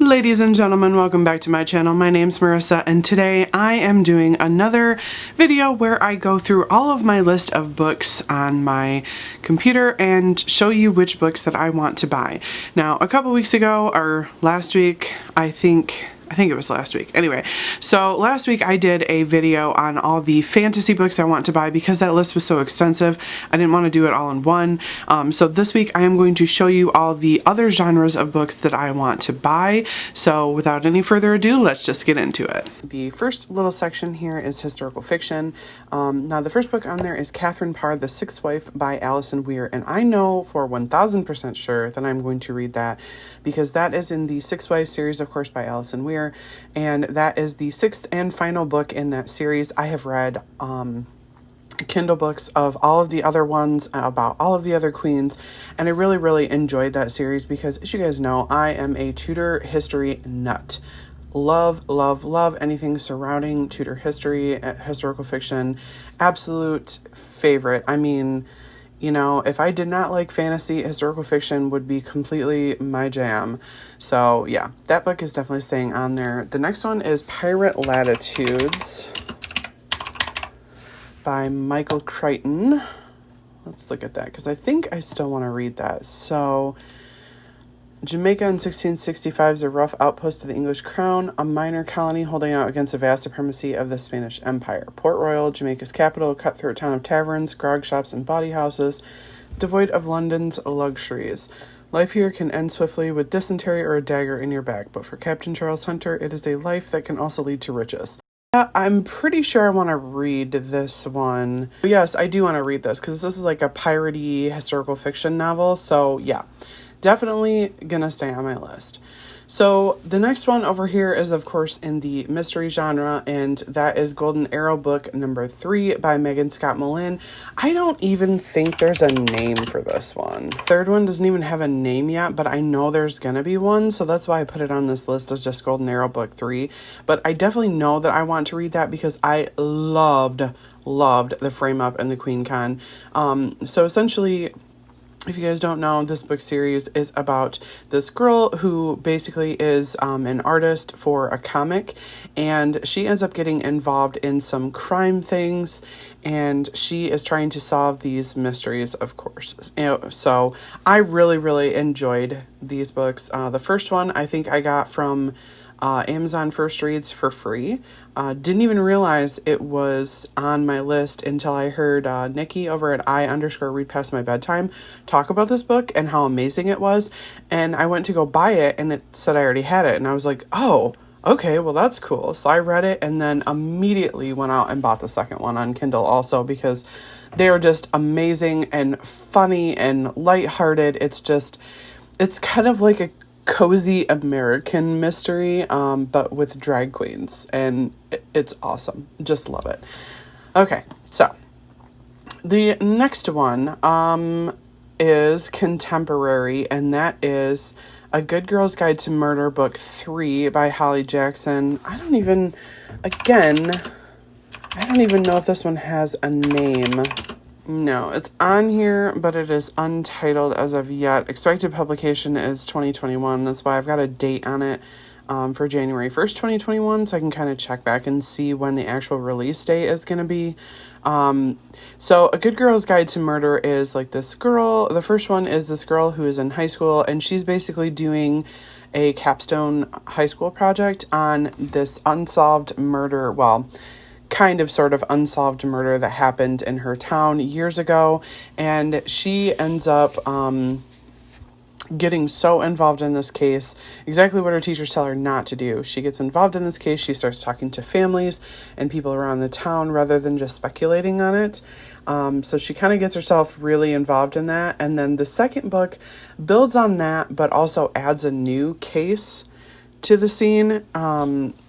Ladies and gentlemen, welcome back to my channel. My name's Marissa, and today I am doing another video where I go through all of my list of books on my computer and show you which books that I want to buy. Now, a couple weeks ago, or last week, I think it was last week. Anyway, so last week I did a video on all the fantasy books I want to buy because that list was so extensive. I didn't want to do it all in one. So this week I am going to show you all the other genres of books that I want to buy. So without any further ado, let's just get into it. The first little section here is historical fiction. Now the first book on there is Catherine Parr, The Sixth Wife by Alison Weir. And I know for 1000% sure that I'm going to read that because that is in the Six Wives series, of course, by Alison Weir. And that is the sixth and final book in that series. I have read Kindle books of all of the other ones about all of the other queens, and I really enjoyed that series because, as you guys know, I am a Tudor history nut. Love anything surrounding Tudor history, historical fiction. Absolute favorite. I mean, you know, if I did not like fantasy, historical fiction would be completely my jam. So yeah, that book is definitely staying on there. The next one is Pirate Latitudes by Michael Crichton. Let's look at that because I think I still want to read that. So, Jamaica in 1665 is a rough outpost of the English crown, a minor colony holding out against the vast supremacy of the Spanish Empire. Port Royal, Jamaica's capital, a cutthroat town of taverns, grog shops, and bawdy houses, devoid of London's luxuries. Life here can end swiftly with dysentery or a dagger in your back, but for Captain Charles Hunter, it is a life that can also lead to riches. I'm pretty sure I want to read this one. Yes, I do want to read this because this is like a piratey historical fiction novel, so yeah. Definitely gonna stay on my list. So the next one over here is, of course, in the mystery genre, and that is Golden Arrow book number 3 by Megan Scott Mollin. I don't even think there's a name for this one. Third one doesn't even have a name yet, but I know there's gonna be one, so that's why I put it on this list as just Golden Arrow book 3. But I definitely know that I want to read that because I loved the frame up and the Queen Con. So essentially, if you guys don't know, this book series is about this girl who basically is an artist for a comic, and she ends up getting involved in some crime things, and she is trying to solve these mysteries, of course. So I really enjoyed these books. The first one I think I got from Amazon First Reads for free. Didn't even realize it was on my list until I heard Nikki over at I_read past my bedtime talk about this book and how amazing it was. And I went to go buy it and it said I already had it. And I was like, oh, okay, well that's cool. So I read it and then immediately went out and bought the second one on Kindle also because they are just amazing and funny and lighthearted. It's kind of like a cozy American mystery, but with drag queens, and it's awesome. Just love it. Okay, so the next one is contemporary, and that is A Good Girl's Guide to Murder book 3 by Holly Jackson. I don't even know if this one has a name. No, it's on here, but it is untitled as of yet. Expected publication is 2021. That's why I've got a date on it for January 1st, 2021, so I can kind of check back and see when the actual release date is going to be. So A Good Girl's Guide to Murder is like this girl. The first one is this girl who is in high school, and she's basically doing a capstone high school project on this unsolved murder. Well, kind of sort of unsolved murder that happened in her town years ago, and she ends up getting so involved in this case, exactly what her teachers tell her not to do. She gets involved in this case, she starts talking to families and people around the town rather than just speculating on it. So she kind of gets herself really involved in that, and then the second book builds on that but also adds a new case to the scene.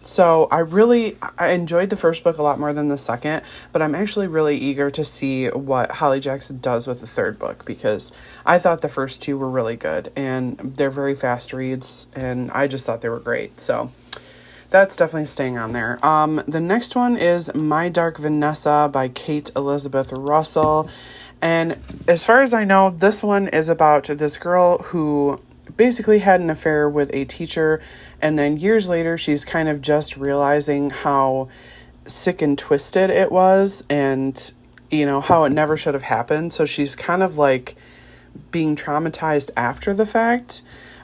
So I enjoyed the first book a lot more than the second, but I'm actually really eager to see what Holly Jackson does with the third book because I thought the first two were really good and they're very fast reads and I just thought they were great. So that's definitely staying on there. The next one is My Dark Vanessa by Kate Elizabeth Russell. And as far as I know, this one is about this girl who basically had an affair with a teacher, and then years later she's kind of just realizing how sick and twisted it was, and how it never should have happened. So she's kind of like being traumatized after the fact.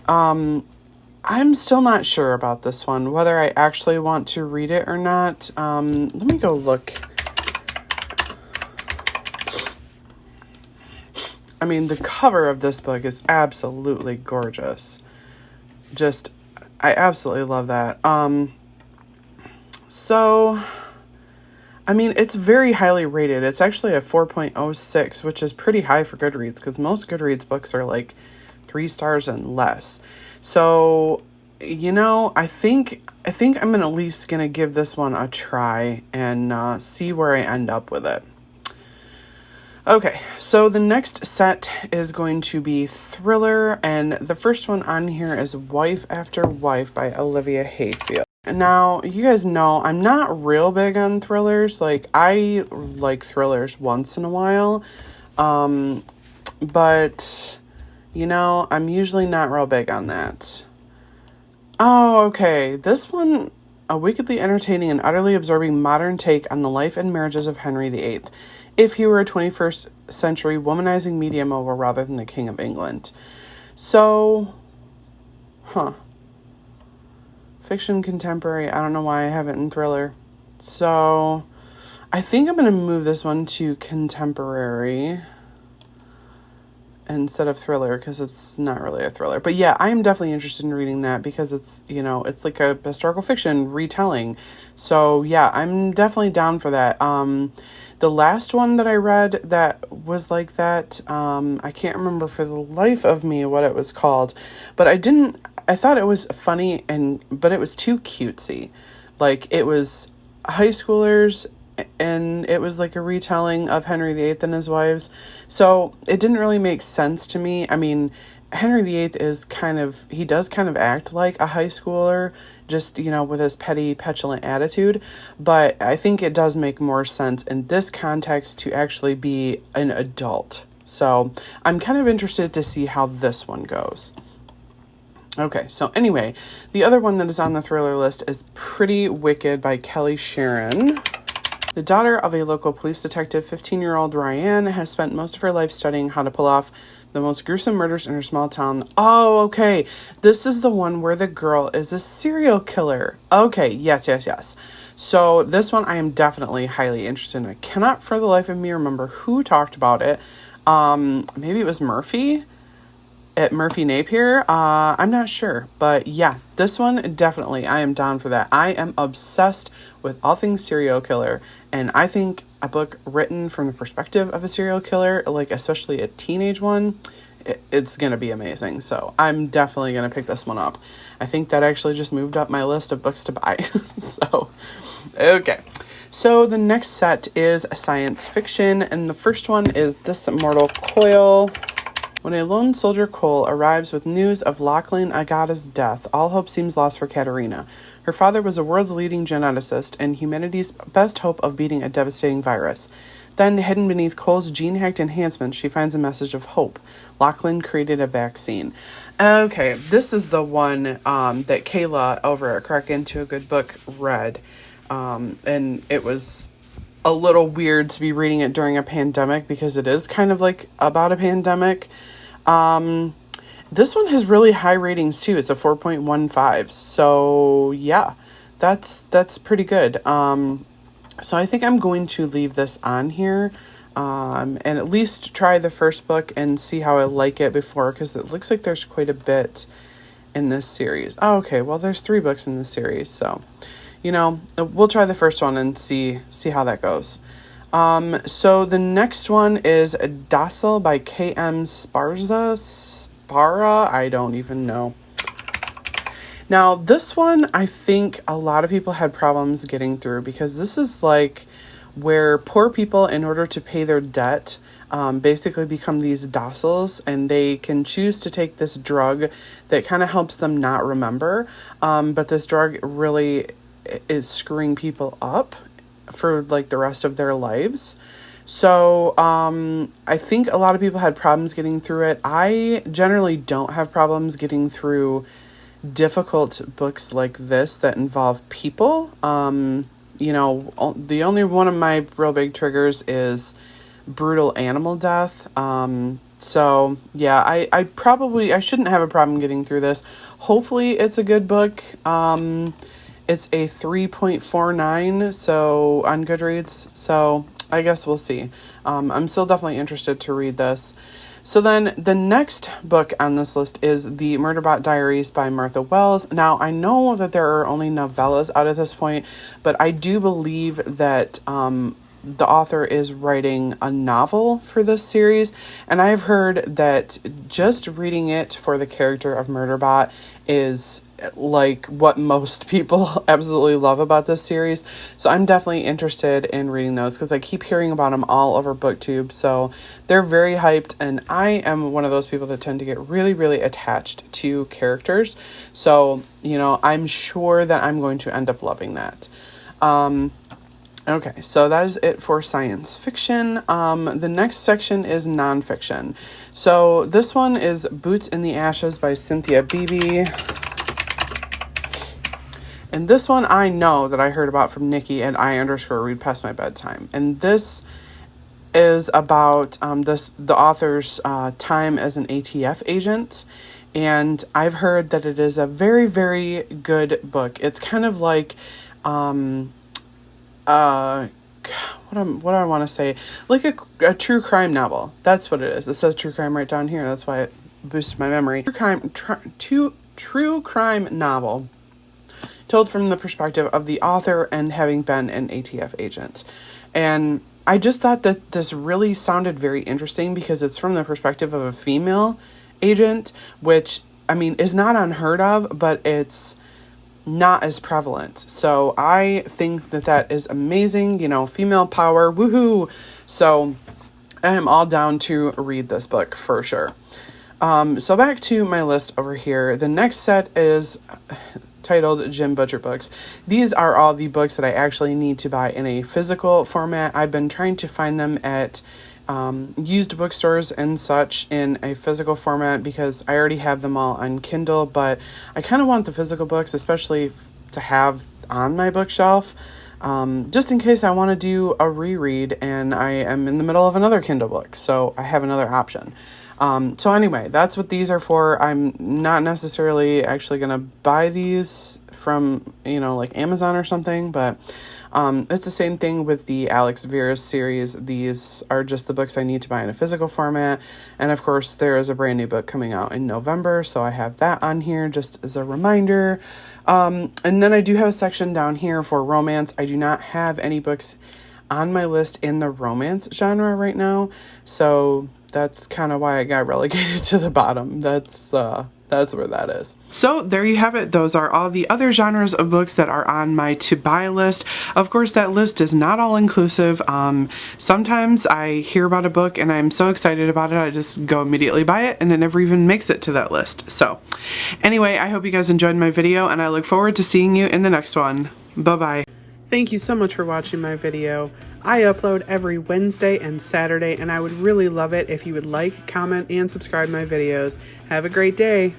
I'm still not sure about this one, whether I actually want to read it or not. Let me go look. I mean, the cover of this book is absolutely gorgeous. I absolutely love that. So, I mean, it's very highly rated. It's actually a 4.06, which is pretty high for Goodreads, because most Goodreads books are like 3 stars and less. So, I think I'm at least going to give this one a try and see where I end up with it. Okay, so the next set is going to be thriller, and the first one on here is Wife After Wife by Olivia Hayfield. Now, you guys know I'm not real big on thrillers. Like, I like thrillers once in a while, but, I'm usually not real big on that. Oh, okay, this one, a wickedly entertaining and utterly absorbing modern take on the life and marriages of Henry VIII. If he were a 21st century womanizing media mogul rather than the King of England. So, fiction, contemporary, I don't know why I have it in thriller. So, I think I'm going to move this one to contemporary instead of thriller, because it's not really a thriller. But yeah, I am definitely interested in reading that, because it's, it's like a historical fiction retelling. So yeah, I'm definitely down for that. The last one that I read that was like that, I can't remember for the life of me what it was called, but I thought it was funny, but it was too cutesy. Like, it was high schoolers, and it was like a retelling of Henry VIII and his wives. So it didn't really make sense to me. I mean, Henry VIII he does kind of act like a high schooler, just, with his petty, petulant attitude. But I think it does make more sense in this context to actually be an adult. So I'm kind of interested to see how this one goes. Okay, so anyway, the other one that is on the thriller list is Pretty Wicked by Kelly Sharon. The daughter of a local police detective, 15-year-old Ryan has spent most of her life studying how to pull off the most gruesome murders in her small town. Oh, okay. This is the one where the girl is a serial killer. Okay, yes. So this one I am definitely highly interested in. I cannot for the life of me remember who talked about it. Maybe it was Murphy at Murphy Napier. I'm not sure, but yeah, this one definitely, I am down for that. I am obsessed with all things serial killer, and I think a book written from the perspective of a serial killer, like especially a teenage one, it's gonna be amazing. So I'm definitely gonna pick this one up. I think that actually just moved up my list of books to buy. So, okay. So the next set is science fiction, and the first one is This Mortal Coil. When a lone soldier Cole arrives with news of Lachlan Agata's death, all hope seems lost for Katerina. Her father was the world's leading geneticist and humanity's best hope of beating a devastating virus. Then, hidden beneath Cole's gene-hacked enhancements, she finds a message of hope. Lachlan created a vaccine. Okay, this is the one that Kayla over at Crack Into a Good Book read. And it was a little weird to be reading it during a pandemic, because it is kind of like about a pandemic. This one has really high ratings too. It's a 4.15. So yeah, that's pretty good. So I think I'm going to leave this on here, and at least try the first book and see how I like it before, because it looks like there's quite a bit in this series. Oh, okay, well, there's 3 books in this series, so, we'll try the first one and see how that goes. So the next one is Docile by K.M. Spara, I don't even know. Now, this one, I think a lot of people had problems getting through, because this is like where poor people, in order to pay their debt, basically become these dociles, and they can choose to take this drug that kind of helps them not remember. But this drug really is screwing people up for like the rest of their lives. So I think a lot of people had problems getting through it. I generally don't have problems getting through difficult books like this that involve people. You know, the only one of my real big triggers is brutal animal death. So yeah, I shouldn't have a problem getting through this. Hopefully it's a good book. It's a 3.49, so on Goodreads. So I guess we'll see. I'm still definitely interested to read this. So then the next book on this list is The Murderbot Diaries by Martha Wells. Now, I know that there are only novellas out at this point, but I do believe that the author is writing a novel for this series. And I've heard that just reading it for the character of Murderbot is like what most people absolutely love about this series. So I'm definitely interested in reading those because I keep hearing about them all over BookTube. So they're very hyped, and I am one of those people that tend to get really, really attached to characters. So, you know, I'm sure that I'm going to end up loving that. Okay, so that is it for science fiction. The next section is nonfiction. So this one is Boots in the Ashes by Cynthia Beebe. And this one I know that I heard about from Nikki and I_read past my bedtime. And this is about the author's time as an ATF agent. And I've heard that it is a very, very good book. It's kind of like what do I want to say? Like a true crime novel. That's what it is. It says true crime right down here. That's why it boosted my memory. True crime novel told from the perspective of the author and having been an ATF agent. And I just thought that this really sounded very interesting because it's from the perspective of a female agent, which, I mean, is not unheard of, but it's not as prevalent. So I think that that is amazing, you know, female power, woohoo. So I am all down to read this book for sure. So back to my list over here. The next set is titled Jim Butcher Books. These are all the books that I actually need to buy in a physical format. I've been trying to find them at used bookstores and such in a physical format because I already have them all on Kindle, but I kind of want the physical books, especially to have on my bookshelf, just in case I want to do a reread and I am in the middle of another Kindle book, so I have another option. So anyway, that's what these are for. I'm not necessarily actually going to buy these from, you know, like Amazon or something, but it's the same thing with the Alex Veras series. These are just the books I need to buy in a physical format. And of course, there is a brand new book coming out in November, so I have that on here just as a reminder. And then I do have a section down here for romance. I do not have any books on my list in the romance genre right now, so that's kind of why I got relegated to the bottom. That's where that is. So there you have it. Those are all the other genres of books that are on my to buy list. Of course, that list is not all inclusive. Sometimes I hear about a book and I'm so excited about it, I just go immediately buy it and it never even makes it to that list. So anyway, I hope you guys enjoyed my video and I look forward to seeing you in the next one. Bye-bye. Thank you so much for watching my video. I upload every Wednesday and Saturday, and I would really love it if you would like, comment, and subscribe my videos. Have a great day.